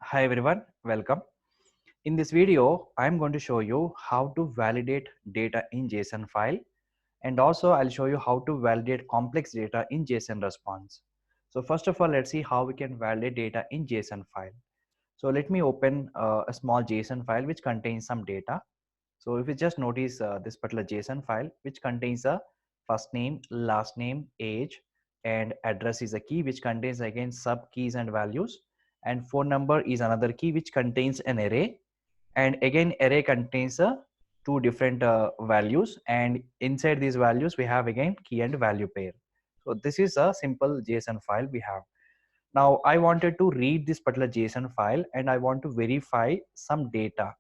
Hi everyone, welcome. In this video, I'm going to show you how to validate data in JSON file, and also I'll show you how to validate complex data in JSON response. So first of all, let's see how we can validate data in JSON file. So let me open a small JSON file which contains some data. So if you just notice this particular JSON file which contains a first name, last name, age, and address is a key which contains again sub keys and values, and phone number is another key which contains an array, and again array contains two different values, and inside these values we have again key and value pair. So this is a simple JSON file we have. Now I wanted to read this particular JSON file and I want to verify some data,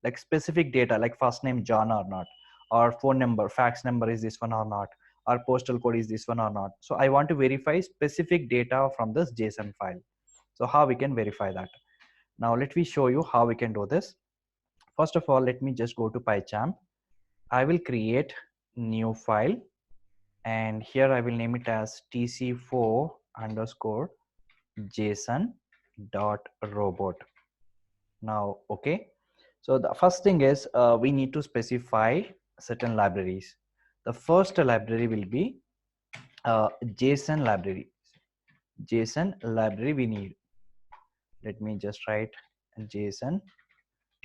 like specific data like first name John or not, or phone number, fax number is this one or not, or postal code is this one or not. So I want to verify specific data from this JSON file. So how we can verify that? Now let me show you how we can do this. First of all, let me just go to PyCharm. I will create new file, and here I will name it as tc4 underscore json dot robot. Now okay, so the first thing is we need to specify certain libraries. The first library will be JSON library. JSON library we need. Let me just write JSON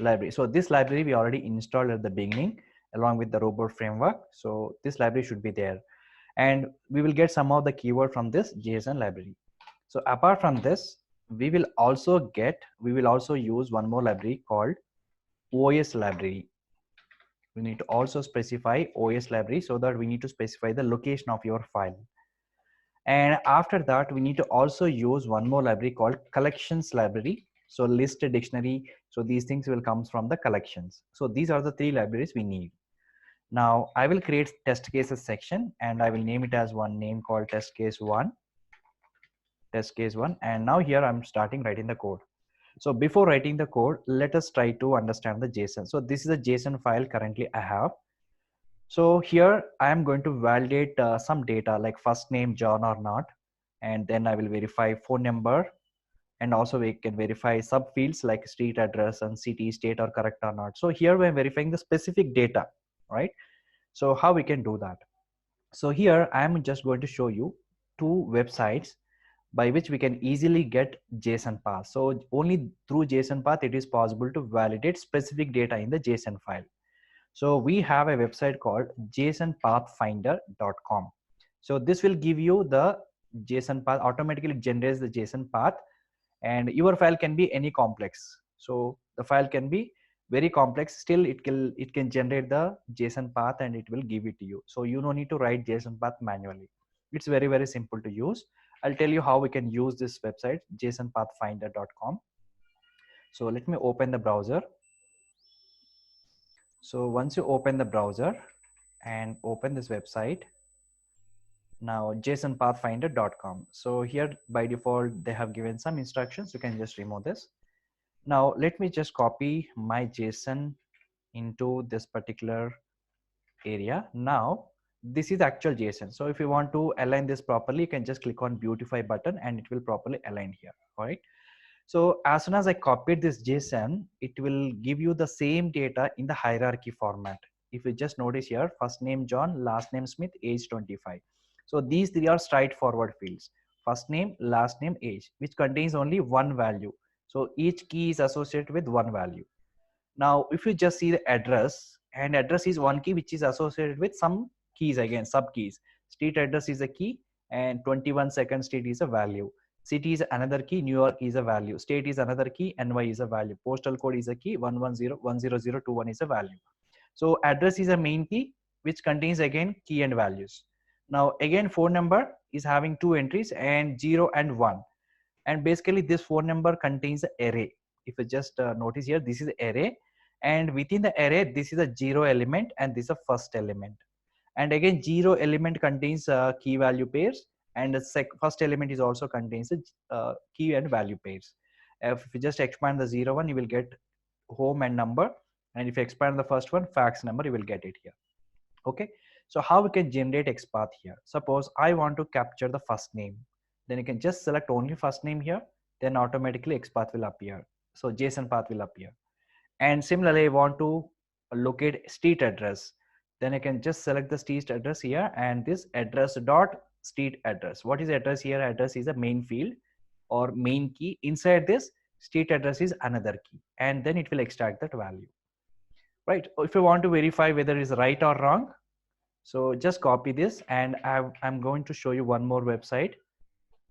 library. So this library we already installed at the beginning along with the robot framework. So this library should be there, and we will get some of the keyword from this JSON library. So apart from this, we will also use one more library called OS library. We need to also specify OS library, so that we need to specify the location of your file. And after that, we need to also use one more library called collections library. So list, dictionary, so these things will come from the collections. So these are the three libraries we need. Now I will create test cases section, and I will name it as one name called test case one. And now here I'm starting writing the code. So before writing the code, let us try to understand the JSON. So this is a JSON file currently I have. So here I am going to validate some data like first name John or not, and then I will verify phone number, and also we can verify subfields like street address and city, state are correct or not. So here we're verifying the specific data, right? So how we can do that? So here I am just going to show you two websites by which we can easily get JSON path. So only through JSON path it is possible to validate specific data in the JSON file. So we have a website called jsonpathfinder.com. So this will give you the JSON path, automatically generates the JSON path, and your file can be any complex. So the file can be very complex, still it can generate the JSON path and it will give it to you. So you don't need to write JSON path manually. It's very, very simple to use. I'll tell you how we can use this website, jsonpathfinder.com. So let me open the browser. So once you open the browser and open this website, now jsonpathfinder.com. So here by default they have given some instructions. You can just remove this. Now let me just copy my JSON into this particular area. Now this is actual JSON. So if you want to align this properly, you can just click on beautify button and it will properly align here. All right. So as soon as I copied this JSON, it will give you the same data in the hierarchy format. If you just notice here, first name John, last name Smith, age 25. So these three are straightforward fields: first name, last name, age, which contains only one value. So each key is associated with one value. Now if you just see the address, and address is one key which is associated with some keys, again sub keys. Street address is a key, and 21 Second Street is a value. City is another key, New York is a value, state is another key, NY is a value, postal code is a key, 110-10021 is a value. So address is a main key which contains again key and values. Now again phone number is having two entries, and 0 and 1, and basically this phone number contains an array. If you just notice here, this is array, and within the array this is a 0 element and this is a first element, and again 0 element contains key value pairs, and the first element is also contains a key and value pairs. If you just expand the 0 one, you will get home and number, and if you expand the first one, fax number, you will get it here. Okay, so how we can generate XPath here? Suppose I want to capture the first name, then you can just select only first name here, then automatically XPath will appear. So JSON path will appear. And similarly, I want to locate street address. Then I can just select the street address here, and this address dot street address. What is address here? Address is a main field or main key. Inside this, street address is another key, and then it will extract that value. Right? If you want to verify whether it is right or wrong, so just copy this, and I'm going to show you one more website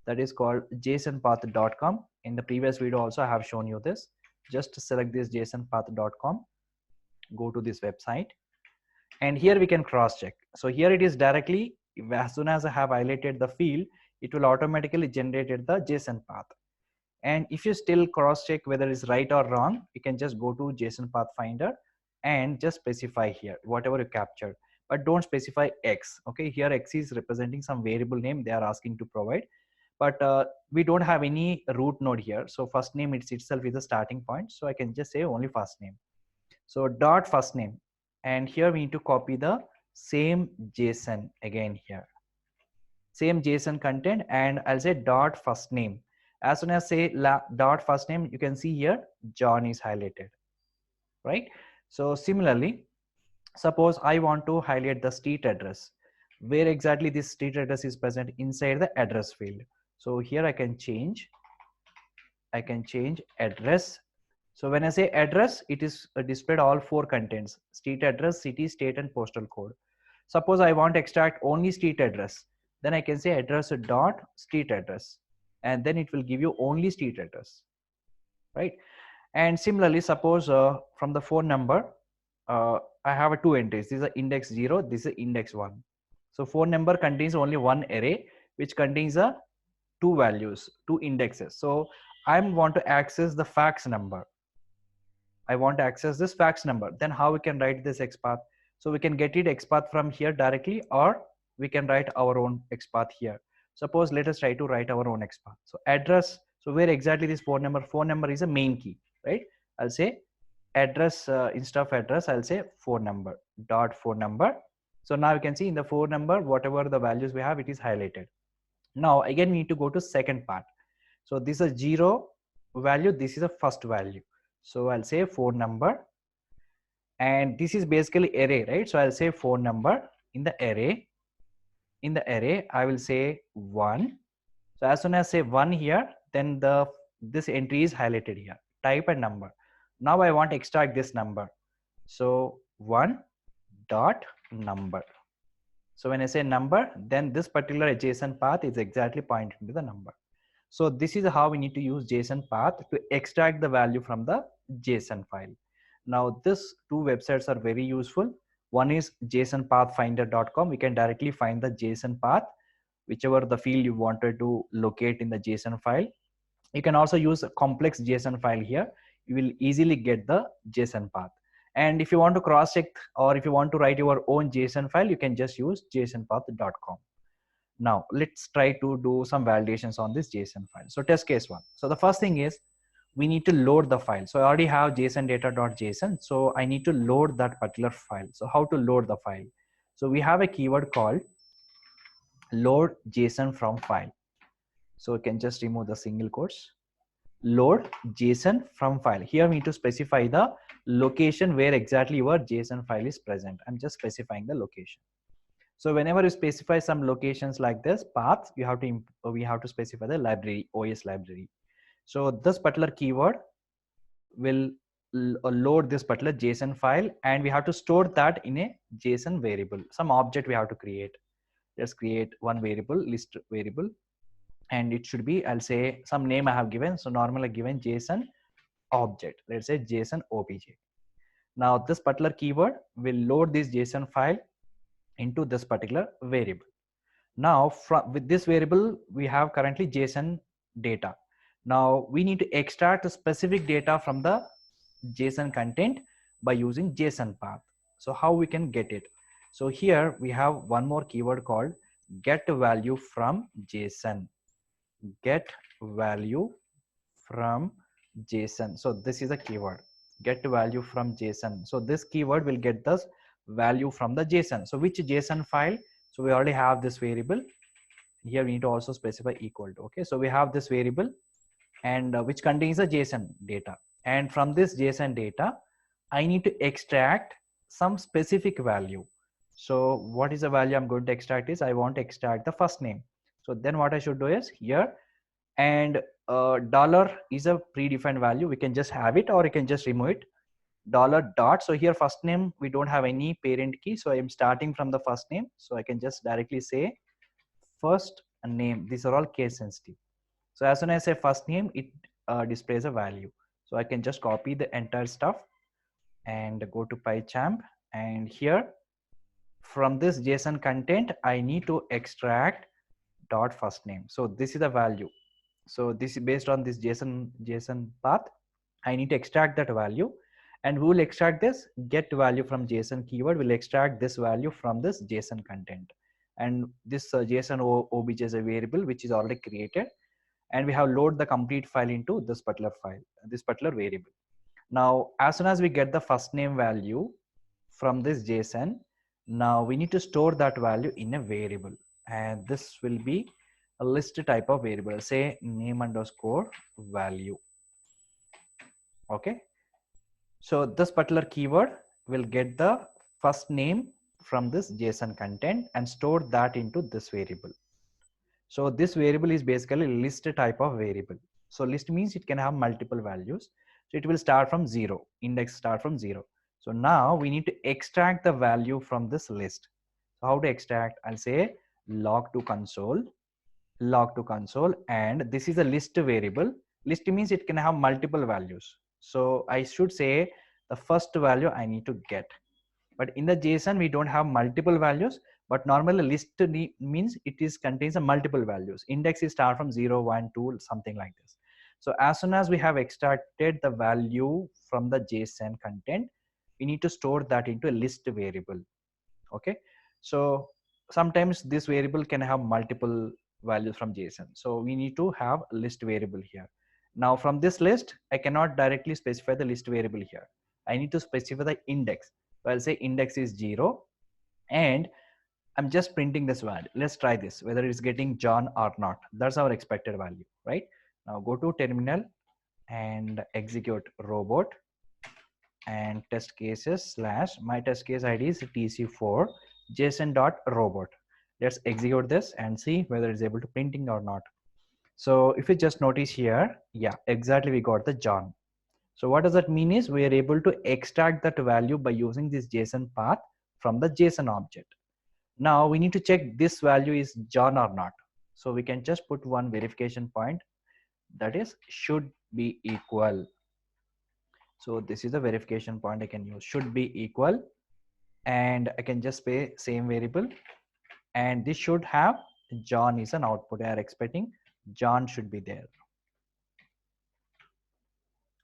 that is called jasonpath.com. In the previous video also I have shown you this. Just select this jasonpath.com, go to this website, and here we can cross check. So here it is directly, as soon as I have highlighted the field, it will automatically generate the JSON path. And if you still cross check whether it's right or wrong, you can just go to JSON path finder and just specify here whatever you captured, but don't specify X. Okay, here X is representing some variable name they are asking to provide, but we don't have any root node here. So first name itself is the starting point, so I can just say only first name. So dot first name, and here we need to copy the same JSON again here, same JSON content, and I'll say dot first name. As soon as I say dot first name, you can see here John is highlighted, right? So similarly, suppose I want to highlight the street address, where exactly this street address is present inside the address field. So here I can change address. So when I say address, it is displayed all four contents: street address, city, state, and postal code. Suppose I want to extract only street address, then I can say address dot street address, and then it will give you only street address, right? And similarly, suppose from the phone number, I have two entries. This is index 0, this is index 1. So phone number contains only one array which contains two values, two indexes. So I want to access the fax number. I want to access this fax number. Then how we can write this XPath? So we can get it XPath from here directly, or we can write our own XPath here. Suppose let us try to write our own XPath. So address, so where exactly this phone number is a main key, right? I'll say address, instead of address, I'll say phone number dot phone number. So now you can see in the phone number, whatever the values we have, it is highlighted. Now again, we need to go to second part. So this is 0 value, this is a first value. So I'll say phone number, and this is basically array, right? So I'll say phone number in the array. In the array, I will say 1. So as soon as I say 1 here, then this entry is highlighted here. Type a number. Now I want to extract this number. So 1 dot number. So when I say number, then this particular JSON path is exactly pointing to the number. So this is how we need to use JSON path to extract the value from the JSON file. Now these two websites are very useful. One is jasonpathfinder.com. We can directly find the JSON path, whichever the field you wanted to locate in the JSON file. You can also use a complex JSON file here. You will easily get the JSON path. And if you want to cross check, or if you want to write your own JSON file, you can just use jasonpath.com. Now let's try to do some validations on this JSON file. So test case 1. So the first thing is we need to load the file. So I already have JSON data.json. So I need to load that particular file. So how to load the file? So we have a keyword called load JSON from file. So you can just remove the single quotes. Load JSON from file. Here we need to specify the location where exactly your JSON file is present. I'm just specifying the location. So whenever you specify some locations like this path, we have to specify the library, OS library. So this particular keyword will load this particular JSON file, and we have to store that in a JSON variable. Some object we have to create. Let's create one variable, list variable, and it should be, I'll say some name I have given. So normally given JSON object. Let's say JSON OBJ. Now this particular keyword will load this JSON file into this particular variable. Now with this variable, we have currently JSON data. Now we need to extract the specific data from the JSON content by using JSON path. So how we can get it? So here we have one more keyword called get value from JSON. Get value from JSON. So this is a keyword, get value from JSON. So this keyword will get the value from the JSON. So which JSON file? So we already have this variable. Here we need to also specify equal to. Okay, so we have this variable, and which contains the JSON data. And from this JSON data, I need to extract some specific value. So what is the value I'm going to extract is I want to extract the first name. So then what I should do is here, and dollar is a predefined value. We can just have it or you can just remove it. Dollar dot. So here first name, we don't have any parent key. So I'm starting from the first name. So I can just directly say first name. These are all case sensitive. So as soon as I say first name, it displays a value. So I can just copy the entire stuff and go to PyChamp, and here from this JSON content, I need to extract dot first name. So this is the value. So this is based on this JSON path. I need to extract that value, and we will extract this get value from JSON keyword. Will extract this value from this JSON content, and this JSON obj is a variable which is already created, and we have load the complete file into this particular file, this particular variable. Now, as soon as we get the first name value from this JSON, now we need to store that value in a variable, and this will be a list type of variable, say name underscore value. Okay. So this particular keyword will get the first name from this JSON content and store that into this variable. So this variable is basically list type of variable. So list means it can have multiple values. So it will start from 0, index start from 0. So now we need to extract the value from this list. So how to extract? I'll say log to console, and this is a list variable. List means it can have multiple values. So I should say the first value I need to get. But in the JSON, we don't have multiple values, but normally list means it is contains a multiple values. Index is start from 0, 1, 2, something like this. So as soon as we have extracted the value from the JSON content, we need to store that into a list variable. Okay. So sometimes this variable can have multiple values from JSON. So we need to have a list variable here. Now from this list, I cannot directly specify the list variable here. I need to specify the index. So I'll say index is 0, and I'm just printing this value. Let's try this, whether it's getting John or not. That's our expected value, right? Now go to terminal and execute robot and test cases / my test case ID is tc4 json.robot. Let's execute this and see whether it's able to printing or not. So if you just notice here, yeah, exactly, we got the John. So what does that mean is we are able to extract that value by using this JSON path from the JSON object. Now we need to check this value is John or not. So we can just put one verification point, that is should be equal. So this is the verification point I can use, should be equal, and I can just say same variable, and this should have John is an output. I are expecting John should be there,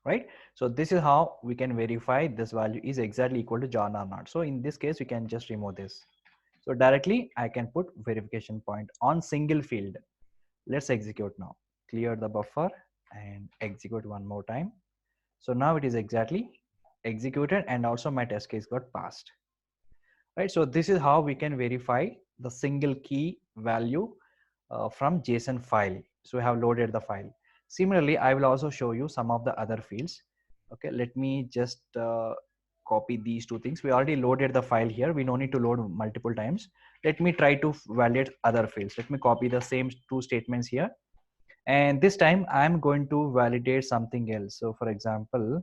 right? So this is how we can verify this value is exactly equal to John or not. So in this case, we can just remove this. So directly I can put verification point on single field. Let's execute now. Clear the buffer and execute one more time. So now it is exactly executed, and also my test case got passed, right? So this is how we can verify the single key value from JSON file. So we have loaded the file. Similarly, I will also show you some of the other fields. Okay, let me just copy these two things. We already loaded the file here. We don't need to load multiple times. Let me try to validate other fields. Let me copy the same two statements here. And this time I'm going to validate something else. So for example,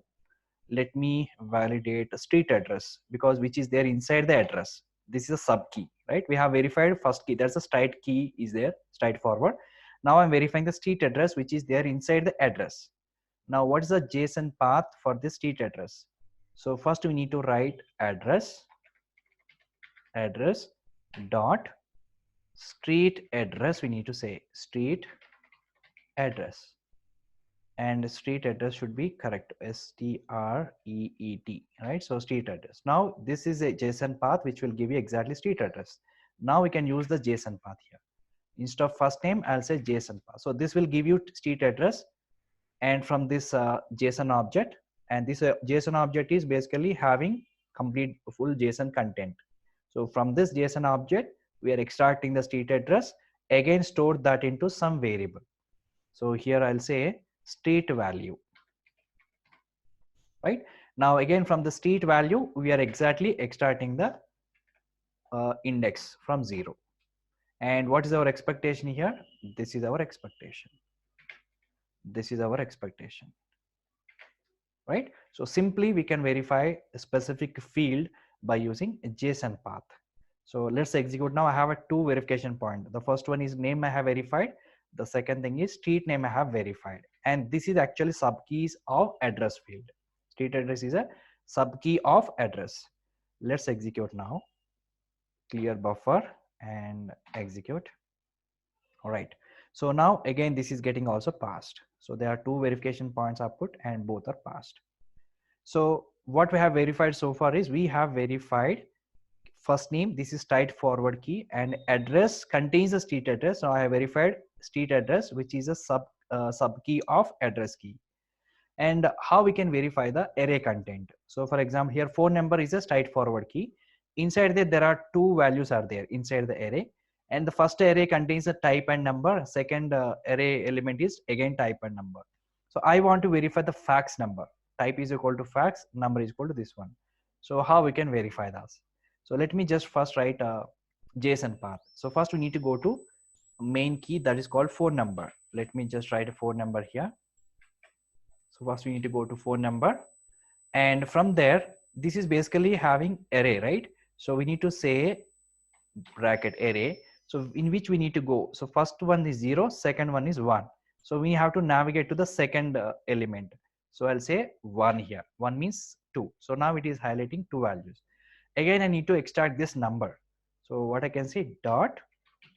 let me validate a street address, because which is there inside the address. This is a sub key, right? We have verified first key. There's a straight key is there, straight forward. Now I'm verifying the street address, which is there inside the address. Now what is the JSON path for this street address? So first we need to write address dot street address. We need to say street address, and street address should be correct, street, right? So street address. Now this is a JSON path which will give you exactly street address. Now we can use the JSON path here. Instead of first name, I'll say JSON path. So this will give you street address, and from this JSON object, and this JSON object is basically having complete full JSON content. So from this JSON object, we are extracting the street address, again store that into some variable. So here I'll say street value. right? Now again, from the state value, we are exactly extracting the index from 0. And what is our expectation here? This is our expectation. This is our expectation, right? So simply we can verify a specific field by using a JSON path. So let's execute now. I have a 2 verification point. The first one is name I have verified. The second thing is street name I have verified. And this is actually subkeys of address field. Street address is a subkey of address. Let's execute now. Clear buffer and execute. All right. So now again, this is getting also passed. So there are 2 verification points are put and both are passed. So what we have verified so far is we have verified first name. This is tight forward key, and address contains a street address. So I have verified street address, which is a sub key of address key. And how we can verify the array content. So for example, here phone number is a straight forward key. Inside there are 2 values are there inside the array. And the first array contains a type and number. Second array element is again type and number. So I want to verify the fax number. Type is equal to fax, number is equal to this one. So how we can verify this? So let me just first write a JSON path. So first we need to go to main key that is called phone number. Let me just write a phone number here. So first we need to go to phone number, and from there, this is basically having array, right? So we need to say bracket array. So in which we need to go. So first one is 0, second one is 1. So we have to navigate to the second element. So I'll say 1 here. 1 means 2. So now it is highlighting 2 values. Again, I need to extract this number. So what I can say dot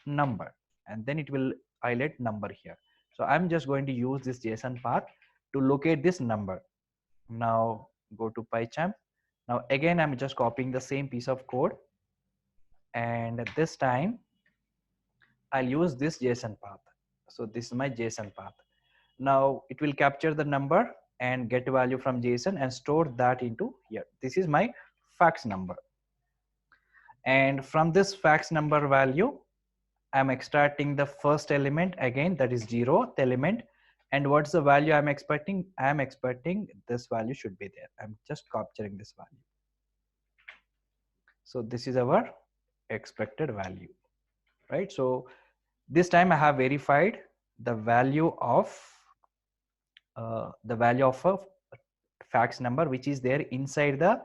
number, and then it will highlight number here. So I'm just going to use this JSON path to locate this number. Now go to PyCharm. Now again, I'm just copying the same piece of code, and this time I'll use this JSON path. So this is my JSON path. Now it will capture the number and get value from JSON and store that into here. This is my fax number. And from this fax number value, I'm extracting the first element again, that is 0th element. And what's the value I'm expecting? I'm expecting this value should be there. I'm just capturing this value. So this is our expected value, right? So this time I have verified the value of a fax number, which is there inside the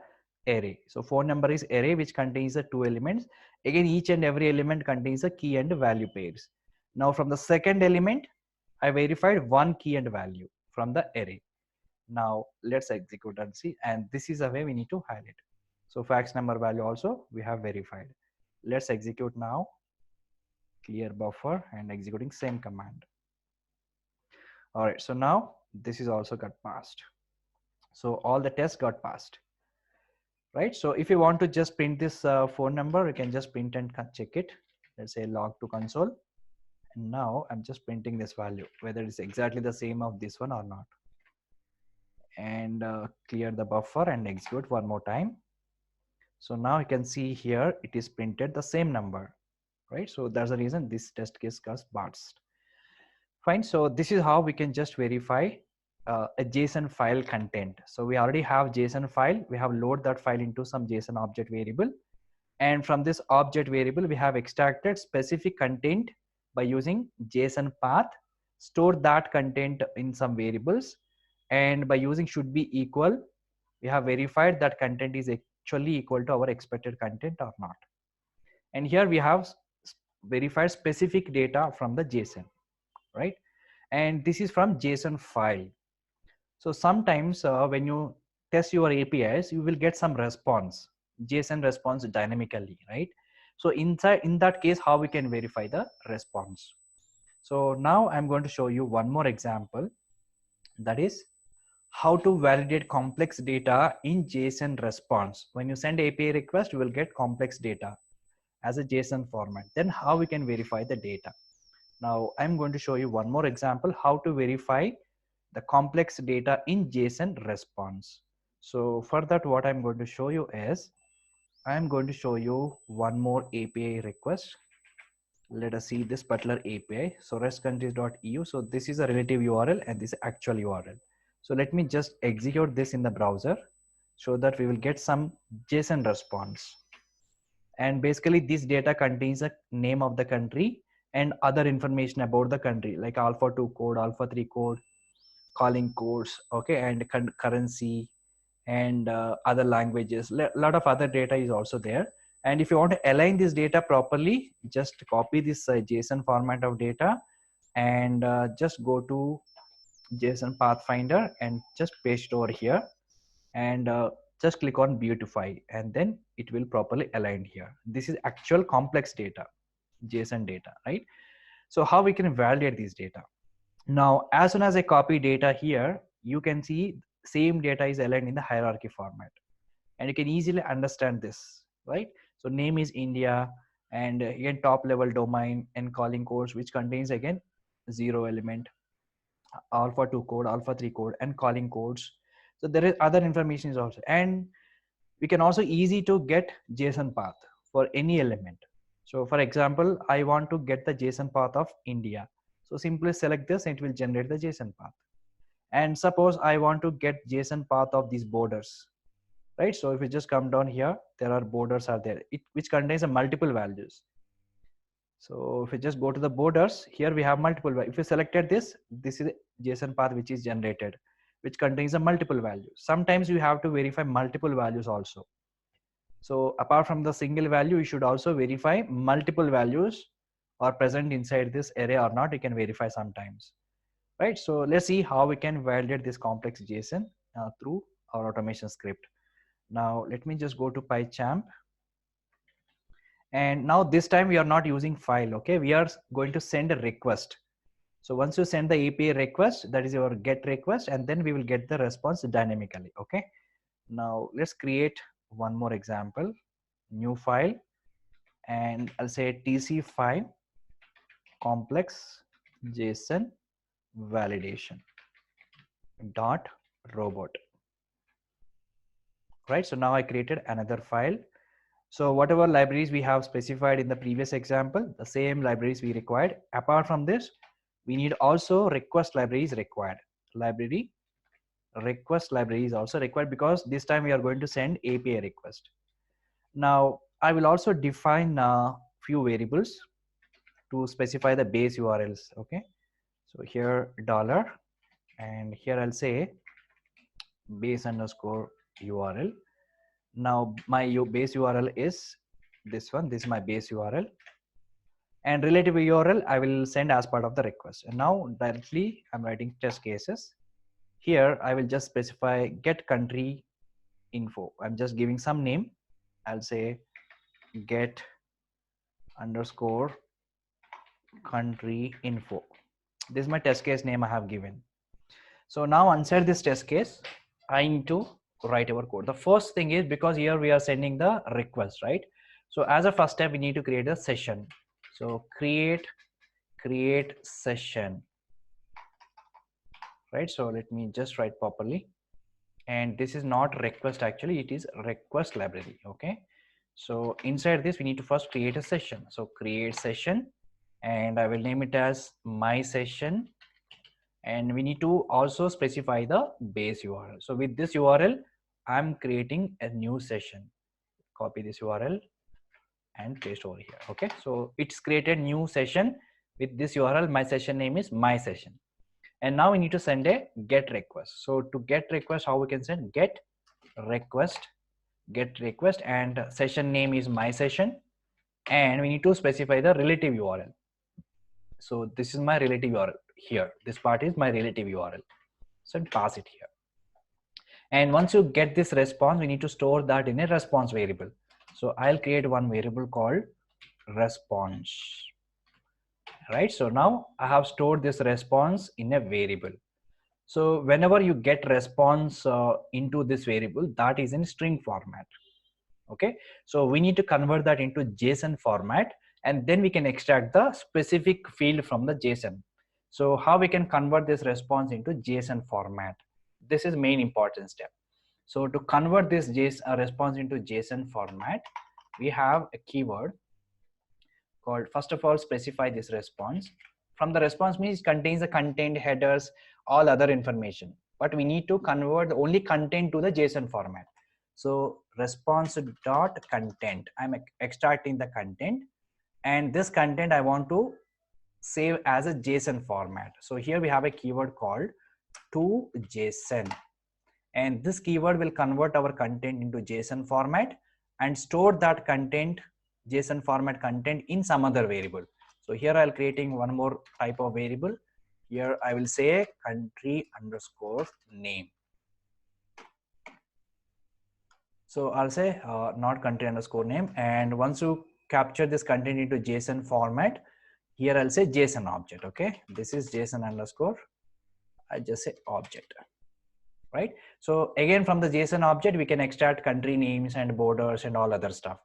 array. So phone number is array, which contains the 2 elements. Again, each and every element contains a key and value pairs. Now from the second element, I verified 1 key and value from the array. Now let's execute and see. And this is the way we need to highlight. So fax number value also we have verified. Let's execute now. Clear buffer and executing same command. All right. So now this is also got passed. So all the tests got passed. Right. So if you want to just print this phone number, you can just print and check it. Let's say log to console. And now I'm just printing this value, whether it's exactly the same of this one or not. And clear the buffer and execute one more time. So now you can see here it is printed the same number, right? So that's the reason this test case got passed. Fine. So this is how we can just verify a JSON file content. So we already have JSON file. We have load that file into some JSON object variable. And from this object variable, we have extracted specific content by using JSON path, store that content in some variables. And by using should be equal, we have verified that content is actually equal to our expected content or not. And here we have verified specific data from the JSON, right? And this is from JSON file. So sometimes when you test your APIs, you will get some response, JSON response dynamically, right? So in that case, how we can verify the response. So now I'm going to show you one more example, that is how to validate complex data in JSON response. When you send API request, you will get complex data as a JSON format. Then how we can verify the data. Now I'm going to show you one more example, how to verify the complex data in JSON response. So for that, what I'm going to show you is, I'm going to show you one more API request. Let us see this particular API. So restcountries.eu. So this is a relative URL and this is actual URL. So let me just execute this in the browser so that we will get some JSON response. And basically this data contains a name of the country and other information about the country, like alpha 2 code, alpha 3 code, calling codes, okay, and currency, and other languages. Lot of other data is also there. And if you want to align this data properly, just copy this JSON format of data and just go to JSON Pathfinder and just paste over here, and just click on beautify, and then it will properly align here. This is actual complex data, JSON data, right? So how we can validate this data? Now, as soon as I copy data here, you can see same data is aligned in the hierarchy format, and you can easily understand this, right? So name is India, and again top level domain and calling codes, which contains again 0 element, alpha 2 code, alpha 3 code, and calling codes. So there is other information is also, and we can also easy to get JSON path for any element. So for example, I want to get the JSON path of India. So simply select this and it will generate the JSON path. And suppose I want to get JSON path of these borders, right? So if you just come down here, there are borders are there, which contains a multiple values. So if you just go to the borders, here we have multiple values. If you selected this is a JSON path which is generated, which contains a multiple values. Sometimes you have to verify multiple values also. So apart from the single value, you should also verify multiple values are present inside this array or not. You can verify sometimes, right? So let's see how we can validate this complex JSON through our automation script. Now let me just go to PyChamp. And now this time we are not using file, okay? We are going to send a request. So once you send the API request, that is your get request, and then we will get the response dynamically, okay? Now let's create one more example, new file, and I'll say TC file complex JSON validation dot robot, right? So now I created another file. So whatever libraries we have specified in the previous example, the same libraries we required. Apart from this, we need also request libraries required. Library request library is also required because this time we are going to send API request. Now I will also define a few variables to specify the base URLs, okay? So here $, and here I'll say base underscore URL. Now my base URL is this one. This is my base URL, and relative URL I will send as part of the request. And now directly I'm writing test cases. Here I will just specify get country info. I'm just giving some name. I'll say get underscore country info. This is my test case name I have given. So now inside this test case, I need to write our code. The first thing is, because here we are sending the request, right? So as a first step, we need to create a session. So create session, right? So let me just write properly. And this is not request, actually it is request library, okay? So inside this we need to first create a session. So create session, and I will name it as my session, and we need to also specify the base URL. So with this URL I'm creating a new session. Copy this URL and paste over here, okay? So it's created new session with this URL. My session name is my session. And now we need to send a get request. So to get request, how we can send get request, and session name is my session, and we need to specify the relative URL. So this is my relative URL here. This part is my relative URL. So pass it here. And once you get this response, we need to store that in a response variable. So I'll create one variable called response, right? So now I have stored this response in a variable. So whenever you get response into this variable, that is in string format, okay? So we need to convert that into JSON format, and then we can extract the specific field from the JSON. So how we can convert this response into JSON format? This is main important step. So to convert this response into JSON format, we have a keyword called, first of all, specify this response. From the response means it contains the content, headers, all other information. but we need to convert the only content to the JSON format. So response dot content, I'm extracting the content, and this content I want to save as a JSON format. So here we have a keyword called to JSON, and this keyword will convert our content into JSON format and store that content, JSON format content, in some other variable. So here I'll creating one more type of variable. Here I will say country underscore name. So I'll say not country underscore name, and once you capture this content into JSON format, here I'll say JSON object. Okay, this is JSON underscore, I just say object, right? So again, from the JSON object we can extract country names and borders and all other stuff.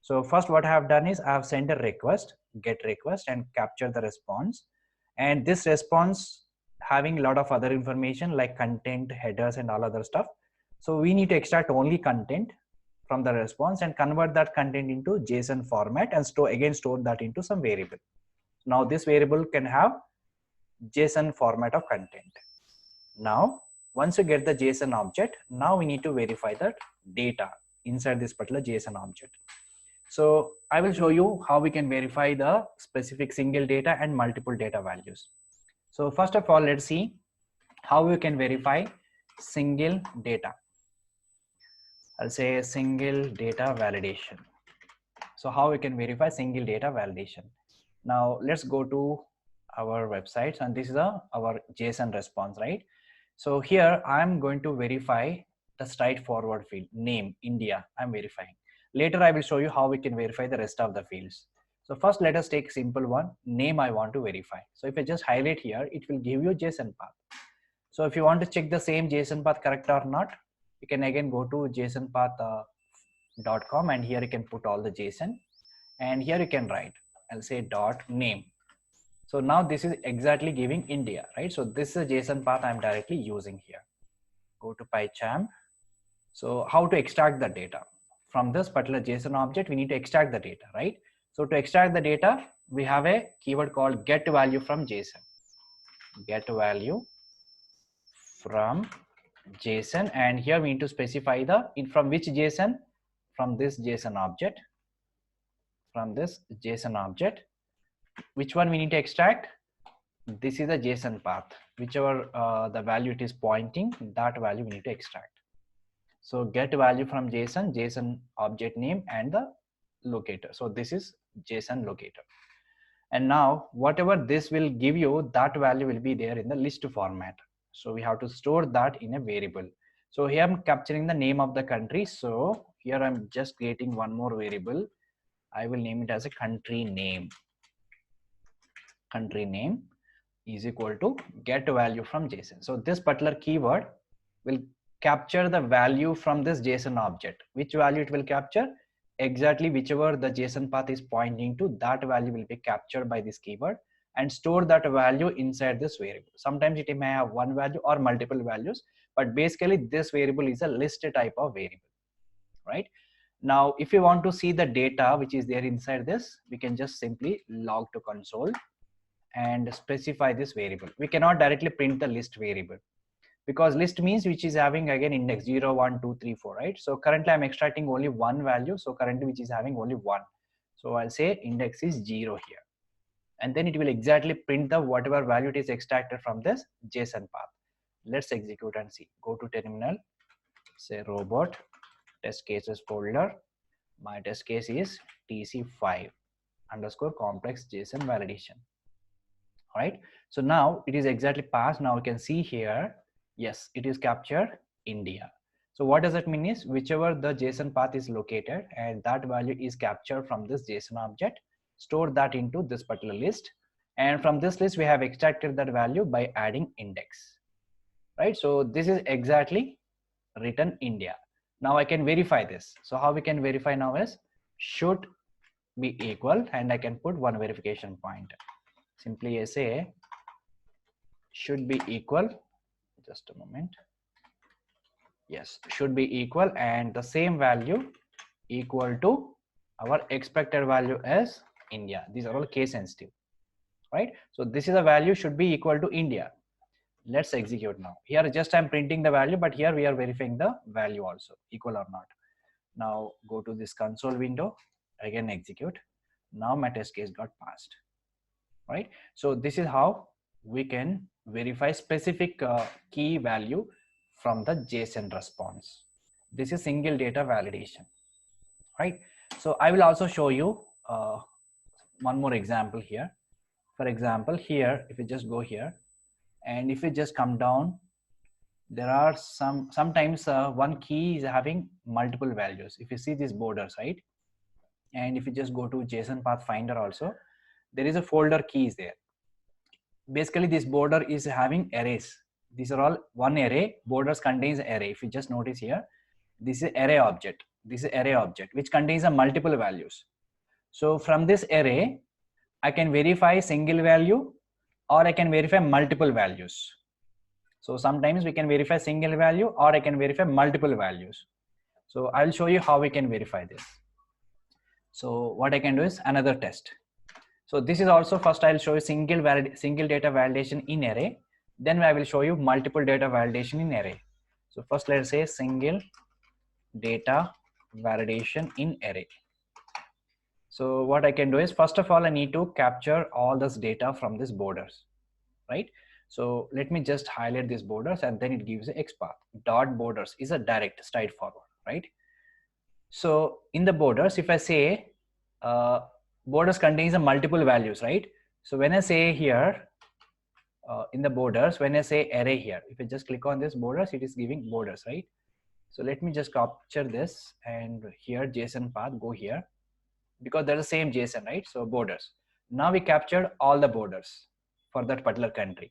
So first what I have done is I have sent a request, get request, and capture the response, and this response having a lot of other information like content, headers, and all other stuff. So we need to extract only content from the response and convert that content into JSON format and store that into some variable. Now this variable can have JSON format of content. Now once you get the JSON object, now we need to verify that data inside this particular JSON object. So I will show you how we can verify the specific single data and multiple data values. So first of all, let's see how we can verify single data. I'll say single data validation. So how we can verify single data validation. Now let's go to our websites, and this is our JSON response, right? So here I'm going to verify the straightforward field, name, India, I'm verifying. Later I will show you how we can verify the rest of the fields. So first let us take simple one, name I want to verify. So if I just highlight here, it will give you JSON path. So if you want to check the same JSON path correct or not, you can again go to jsonpath.com, and here you can put all the JSON, and here you can write, I'll say dot name. So now this is exactly giving India, right? So this is a JSON path I'm directly using here. Go to PyCharm. So how to extract the data from this particular JSON object? We need to extract the data, right? So to extract the data, we have a keyword called get value from JSON. Get value from JSON, and here we need to specify from which JSON, from this JSON object, from this JSON object. Which one we need to extract? This is the JSON path, whichever the value it is pointing, that value we need to extract. So get value from JSON, JSON object name, and the locator. So this is JSON locator. And now whatever this will give you, that value will be there in the list format. So we have to store that in a variable. So here I'm capturing the name of the country. So here I'm just creating one more variable. I will name it as a country name. Country name is equal to get value from JSON. So this particular keyword will capture the value from this JSON object. Which value it will capture? Exactly whichever the JSON path is pointing to, that value will be captured by this keyword and store that value inside this variable. Sometimes it may have one value or multiple values, but basically this variable is a list type of variable, right? Now if you want to see the data which is there inside this, we can just simply log to console and specify this variable. We cannot directly print the list variable, because list means which is having again index 0, 1, 2, 3, 4, right? So currently I'm extracting only one value, so currently which is having only 1. So I'll say index is 0 here, and then it will exactly print the whatever value it is extracted from this JSON path. Let's execute and see. Go to terminal, say robot test cases folder. My test case is tc5 underscore complex JSON validation. All right, so now it is exactly passed. Now you can see here, yes, it is captured India. So what does it mean is whichever the JSON path is located and that value is captured from this JSON object, store that into this particular list, and from this list we have extracted that value by adding index, right? So this is exactly written India. Now I can verify this. So how we can verify now is should be equal, and I can put one verification point. Simply I say should be equal, just a moment, yes, should be equal, and the same value equal to our expected value as India. These are all case sensitive, right? So this is a value should be equal to India. Let's execute now. Here just I'm printing the value, but here we are verifying the value also, equal or not. Now go to this console window, again execute. Now my test case got passed, right? So this is how we can verify specific key value from the JSON response. This is single data validation, right? So I will also show you one more example here. For example, here, if you just go here, and if you just come down, there are sometimes one key is having multiple values. If you see these borders, right? And if you just go to JSON path finder also, there is a folder keys there. Basically, this border is having arrays. These are all one array. Borders contains array. If you just notice here, this is array object. This is array object, which contains a multiple values. So from this array, I can verify single value, or I can verify multiple values. So sometimes we can verify single value, or I can verify multiple values. So I'll show you how we can verify this. So what I can do is another test. So this is also, first I'll show you single data validation in array. Then I will show you multiple data validation in array. So first let's say single data validation in array. So what I can do is, first of all, I need to capture all this data from these borders, right? So let me just highlight these borders, and then it gives a XPath. Dot borders is a direct, straightforward, right? So in the borders, if I say borders contains a multiple values, right? So when I say here in the borders, when I say array here, if I just click on this borders, it is giving borders, right? So let me just capture this, and here JSON path, go here, because they're the same JSON, right? So borders. Now we captured all the borders for that particular country.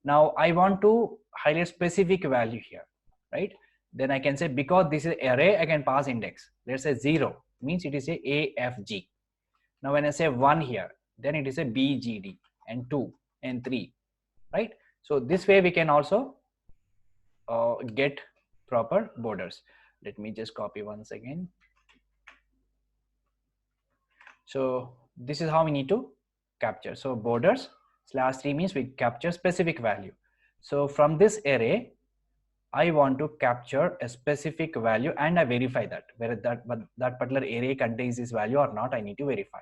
Now I want to highlight specific value here, right? Then I can say, because this is array, I can pass index. Let's say 0 means it is a AFG. Now when I say 1 here, then it is a BGD, and 2 and 3, right? So this way we can also get proper borders. Let me just copy once again. So this is how we need to capture. So borders /3 means we capture specific value. So from this array, I want to capture a specific value, and I verify that whether that particular array contains this value or not. I need to verify.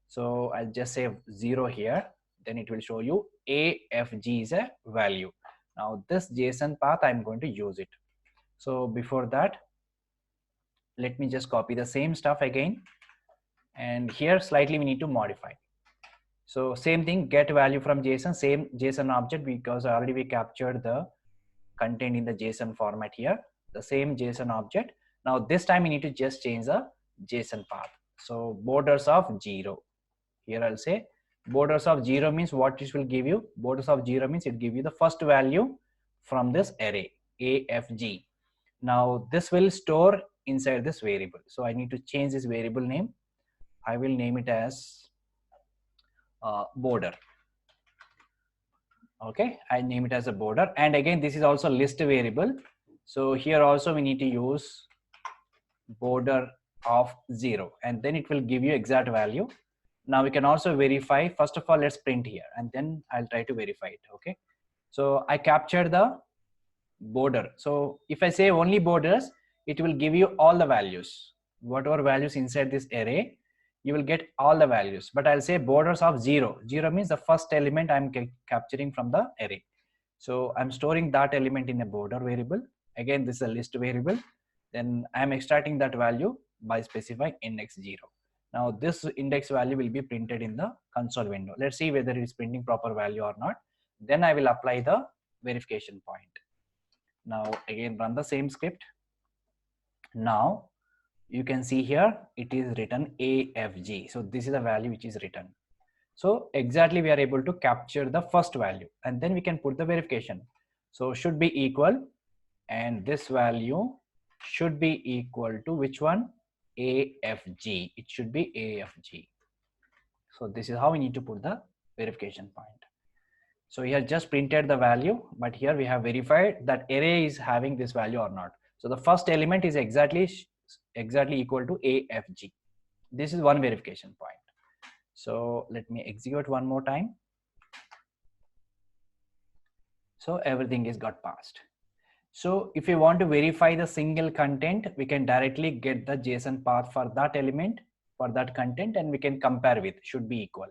So I'll just say 0 here, then it will show you AFG is a value. Now this JSON path, I'm going to use it. So before that, let me just copy the same stuff again, and here slightly we need to modify. So same thing, get value from JSON, same JSON object, because already we captured the content in the JSON format here, the same JSON object. Now this time we need to just change the JSON path. So borders of 0. Here I'll say borders of 0 means what it will give you. Borders of 0 means it give you the first value from this array, AFG. Now this will store inside this variable. So I need to change this variable name. I will name it as border. Okay, I name it as a border, and again this is also list variable. So here also we need to use border of 0, and then it will give you exact value. Now we can also verify. First of all, let's print here, and then I'll try to verify it. Okay, so I captured the border. So if I say only borders, it will give you all the values, whatever values inside this array, you will get all the values. But I'll say borders of 0. 0 means the first element I'm capturing from the array. So I'm storing that element in a border variable. Again, this is a list variable. Then I'm extracting that value by specifying index 0. Now this index value will be printed in the console window. Let's see whether it is printing proper value or not. Then I will apply the verification point. Now again, run the same script. Now you can see here it is written AFG. So this is the value which is written. So exactly we are able to capture the first value, and then we can put the verification. So should be equal, and this value should be equal to which one? AFG. It should be AFG. So this is how we need to put the verification point. So here just printed the value, but here we have verified that array is having this value or not. So the first element is exactly equal to AFG. This is one verification point. So let me execute one more time. So everything is got passed. So if you want to verify the single content, we can directly get the JSON path for that element, for that content, and we can compare with should be equal.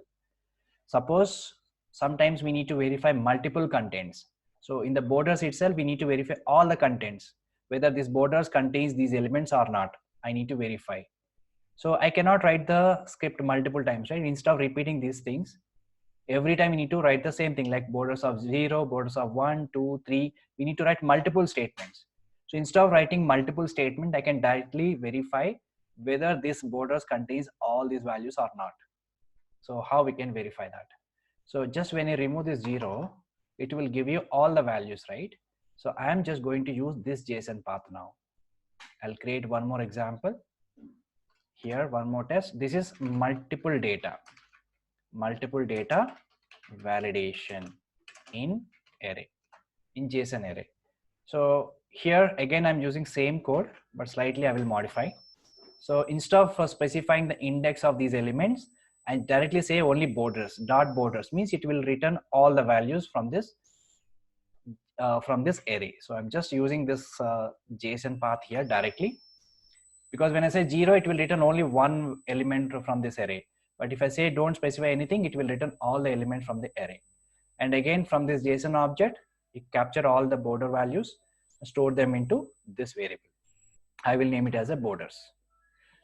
Suppose sometimes we need to verify multiple contents. So in the borders itself, we need to verify all the contents, whether this borders contains these elements or not. I need to verify. So I cannot write the script multiple times, right? Instead of repeating these things, every time we need to write the same thing, like borders of 0, borders of 1, 2, 3. We need to write multiple statements. So instead of writing multiple statements, I can directly verify whether this borders contains all these values or not. So how we can verify that? So just when you remove this 0, it will give you all the values, right? So I am just going to use this JSON path now. I'll create one more example. Here, one more test. This is multiple data validation in array, in JSON array. So here again, I'm using same code, but slightly I will modify. So instead of specifying the index of these elements, I directly say only borders. Dot borders means it will return all the values from this array. So I'm just using this JSON path here directly, because when I say 0, it will return only one element from this array. But if I say don't specify anything, it will return all the elements from the array. And again, from this JSON object, it capture all the border values, store them into this variable. I will name it as a borders.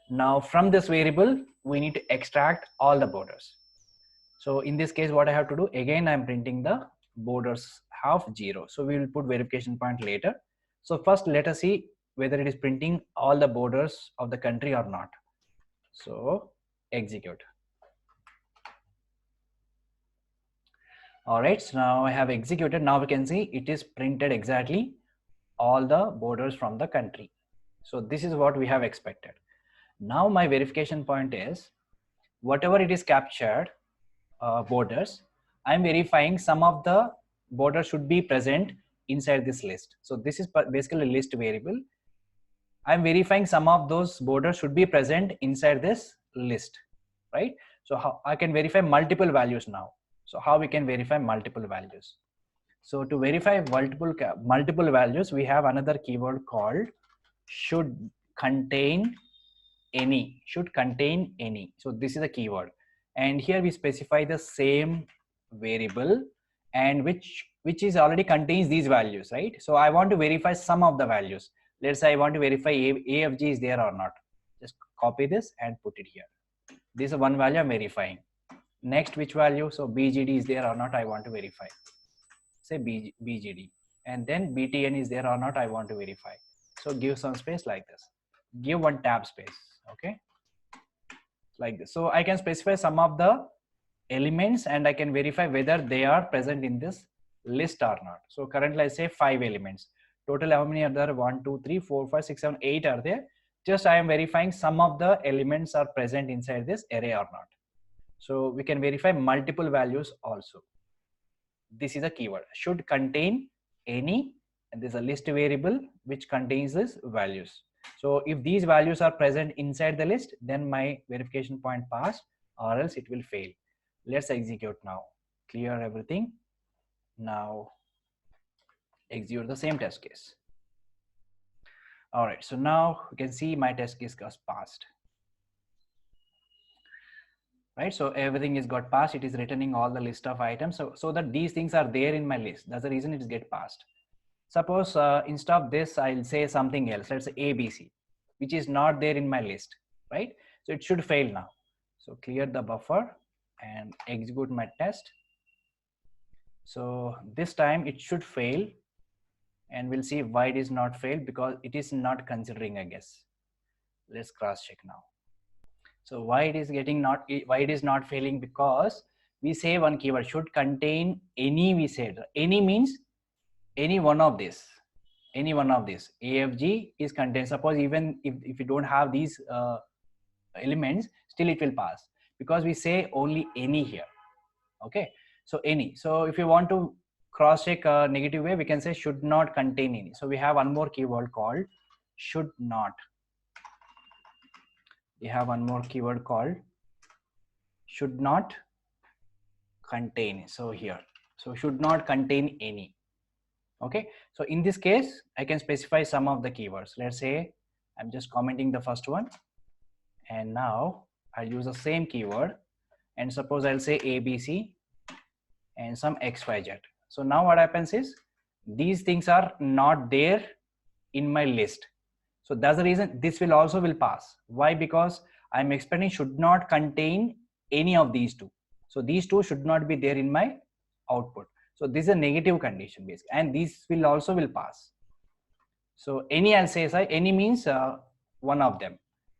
Now from this variable, we need to extract all the borders. So in this case, what I have to do, again, I'm printing the borders have 0. So we will put verification point later. So first let us see whether it is printing all the borders of the country or not. So execute. All right, so now I have executed. Now we can see it is printed exactly all the borders from the country. So this is what we have expected. Now my verification point is whatever it is captured borders, I'm verifying some of the borders should be present inside this list. So this is basically a list variable. I'm verifying some of those borders should be present inside this list, right? So how I can verify multiple values now. So how we can verify multiple values? So to verify multiple values, we have another keyword called should contain any. Should contain any. So this is a keyword, and here we specify the same variable, and which is already contains these values, right? So I want to verify some of the values. Let's say I want to verify AFG is there or not. Just copy this and put it here. This is one value I'm verifying. Next, which value? So BGD is there or not, I want to verify. Say BGD. And then BTN is there or not, I want to verify. So give some space like this. Give one tab space, okay? Like this. So I can specify some of the elements and I can verify whether they are present in this list or not. So currently I say 5 elements. Total how many are there? 1, 2, 3, 4, 5, 6, 7, 8 are there. Just I am verifying some of the elements are present inside this array or not. So we can verify multiple values also. This is a keyword. Should contain any, and there's a list variable which contains these values. So if these values are present inside the list, then my verification point passed, or else it will fail. Let's execute now. Clear everything. Now execute the same test case. All right, so now you can see my test case got passed. Right, so everything is got passed. It is returning all the list of items. So that these things are there in my list. That's the reason it is get passed. Suppose instead of this, I'll say something else. Let's say ABC, which is not there in my list, right? So it should fail now. So clear the buffer and execute my test. So this time it should fail, and we'll see why it is not failed, because it is not considering, I guess. Let's cross check now. So why it is not failing? Because we say one keyword should contain any. We said any means any one of this. Any one of this. AFG is contained. Suppose even if you don't have these elements, still it will pass, because we say only any here. Okay, so any. So if you want to cross check a negative way, we can say should not contain any. So we have one more keyword called should not. We have one more keyword called should not contain. So here, so should not contain any. Okay, so in this case, I can specify some of the keywords. Let's say I'm just commenting the first one, and now I'll use the same keyword, and suppose I'll say ABC and some XYZ. So now what happens is these things are not there in my list. So that's the reason this will also will pass. Why? Because I'm expecting should not contain any of these two. So these two should not be there in my output. So this is a negative condition basically, and these will also will pass. So any, I'll say any means one of them.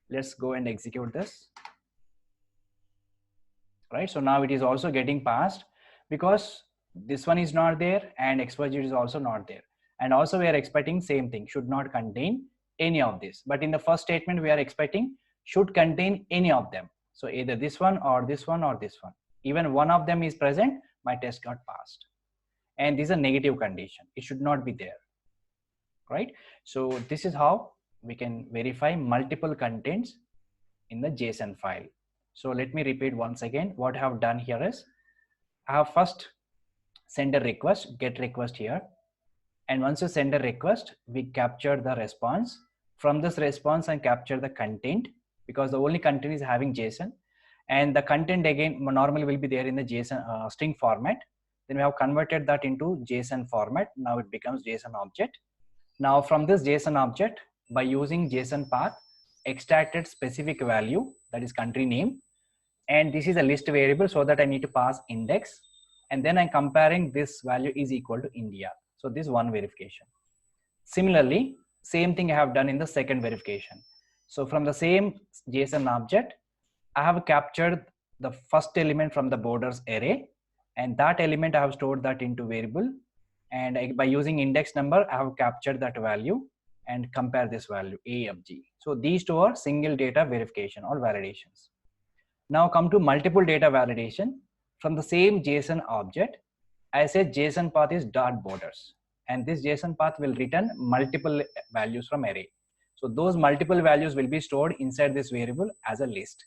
Let's go and execute this. Right, so now it is also getting passed because this one is not there and XYZ is also not there, and also we are expecting same thing, should not contain any of this. But in the first statement we are expecting should contain any of them. So either this one or this one or this one. Even one of them is present, my test got passed. And this is a negative condition, it should not be there. Right, so this is how we can verify multiple contents in the JSON file. So let me repeat once again. What I have done here is I have first send a request, get request here, and once you send a request, we capture the response. From this response I capture the content, because the only content is having JSON, and the content again normally will be there in the JSON string format. Then we have converted that into JSON format. Now it becomes JSON object. Now from this JSON object, by using JSON path, extracted specific value, that is country name, and this is a list variable, so that I need to pass index, and then I'm comparing this value is equal to India. So this one verification. Similarly, same thing I have done in the second verification. So from the same JSON object, I have captured the first element from the borders array, and that element I have stored that into variable, and by using index number I have captured that value and compare this value AFG. So these two are single data verification or validations. Now come to multiple data validation. From the same JSON object, I say JSON path is dot borders, and this JSON path will return multiple values from array. So those multiple values will be stored inside this variable as a list.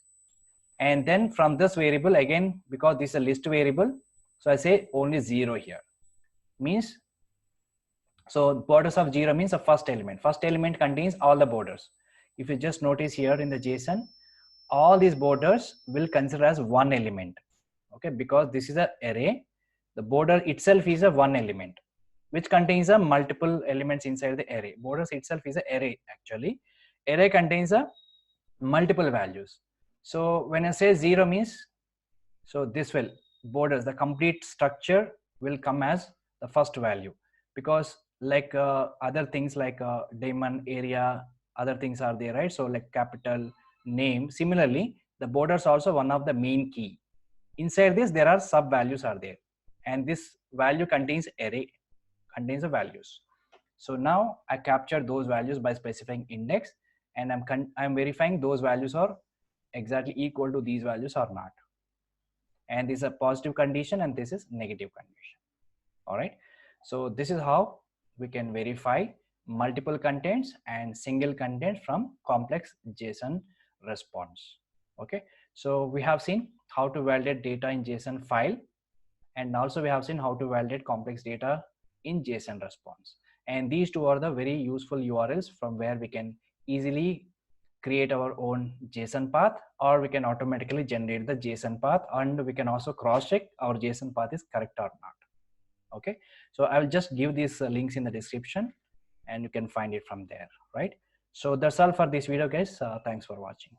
And then from this variable again, because this is a list variable, so I say only 0 here. Means, so borders of 0 means the first element. First element contains all the borders. If you just notice here in the JSON, all these borders will consider as one element. Okay, because this is an array, the border itself is a one element which contains a multiple elements inside the array. Borders itself is an array actually. Array contains a multiple values. So when I say 0 means, so this will borders, the complete structure will come as the first value, because like other things like daemon, area, other things are there, right? So like capital, name. Similarly, the borders also one of the main key. Inside this there are sub values are there, and this value contains array, contains the values. So now I capture those values by specifying index, and I'm verifying those values are exactly equal to these values or not. And this is a positive condition and this is negative condition. All right, so this is how we can verify multiple contents and single content from complex JSON response. Okay, so we have seen how to validate data in JSON file, and also we have seen how to validate complex data in JSON response. And these two are the very useful URLs from where we can easily create our own JSON path, or we can automatically generate the JSON path, and we can also cross check our JSON path is correct or not. Okay, so I will just give these links in the description and you can find it from there, right? So that's all for this video guys. Thanks for watching.